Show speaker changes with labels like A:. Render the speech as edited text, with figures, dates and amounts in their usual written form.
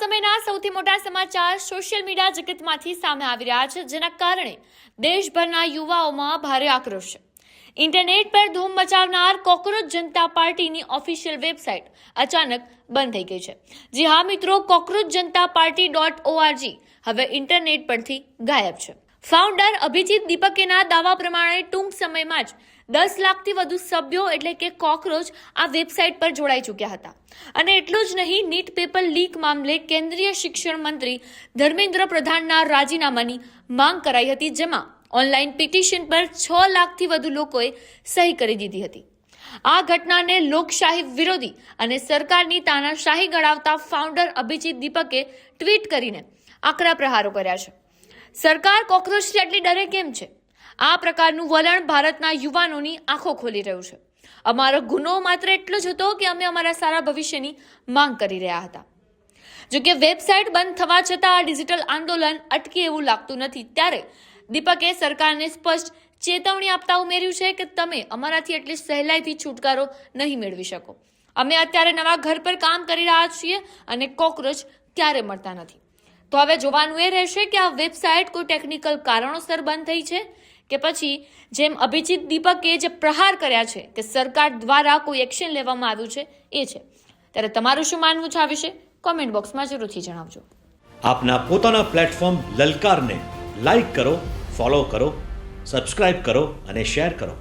A: સમયના સૌથી મોટા સમાચાર સોશિયલ મીડિયા જગતમાંથી સામે આવી રહ્યા છે, જેના કારણે દેશભરના યુવાઓમાં ભારે આક્રોશ છે. ઇન્ટરનેટ પર ધૂમ મચાવનાર કોકરોચ જનતા પાર્ટીની ઓફિશિયલ વેબસાઇટ અચાનક બંધ થઈ ગઈ છે. જી હા મિત્રો, cockroachjntaparty.org હવે ઇન્ટરનેટ પરથી ગાયબ છે. ફાઉન્ડર અભિજીત દીપકેના દાવા પ્રમાણે ટૂંક સમયમાં જ 10 લાખથી વધુ સભ્યો એટલે કે કોકરોચ આ વેબસાઇટ પર જોડાઈ ચૂક્યા હતા. અને એટલું જ નહીં, નીટ પેપર લીક મામલે કેન્દ્રીય શિક્ષણ મંત્રી ધર્મેન્દ્ર પ્રધાનના રાજીનામાની માંગ કરાઈ હતી, જેમાં ઓનલાઈન પિટિશન પર 6 લાખથી વધુ લોકોએ સહી કરી દીધી હતી. આ ઘટનાને લોકશાહી વિરોધી અને સરકારની તાનાશાહી ગણાવતા ફાઉન્ડર અભિજીત દીપકે ટ્વીટ કરીને આકરા પ્રહારો કર્યા છે. સરકાર કોકરોચથી આટલી ડરે કેમ છે? આ પ્રકારનું વલણ ભારતના યુવાનોની આંખો ખોલી રહ્યું છે. અમારો ગુનો માત્ર એટલો જ હતો કે અમે અમારા સારા ભવિષ્યની માંગ કરી રહ્યા હતા. જોકે વેબસાઇટ બંધ થવા છતાં આ ડિજિટલ આંદોલન અટકે એવું લાગતું નથી. ત્યારે દીપકે સરકારને સ્પષ્ટ ચેતવણી આપતા ઉમેર્યું છે કે તમે અમારાથી એટલી સહેલાઈથી છુટકારો નહીં મેળવી શકો. અમે અત્યારે નવા ઘર પર કામ કરી રહ્યા છીએ અને કોકરોચ ક્યારે મળતા નથી. તો હવે જોવાનું એ રહેશે કે આ વેબસાઇટ કોઈ ટેકનિકલ કારણોસર બંધ થઈ છે કે પછી જેમ અભિજીત દીપકે જે પ્રહાર કર્યા છે કે સરકાર દ્વારા કોઈ એક્શન લેવામાં આવ્યું છે એ છે. ત્યારે તમારું શું માનવું છે આ વિશે કોમેન્ટ બોક્સમાં જરૂરથી જણાવજો.
B: આપના પોતાના પ્લેટફોર્મ લલકારને લાઈક કરો, ફોલો કરો, સબસ્ક્રાઇબ કરો અને શેર કરો.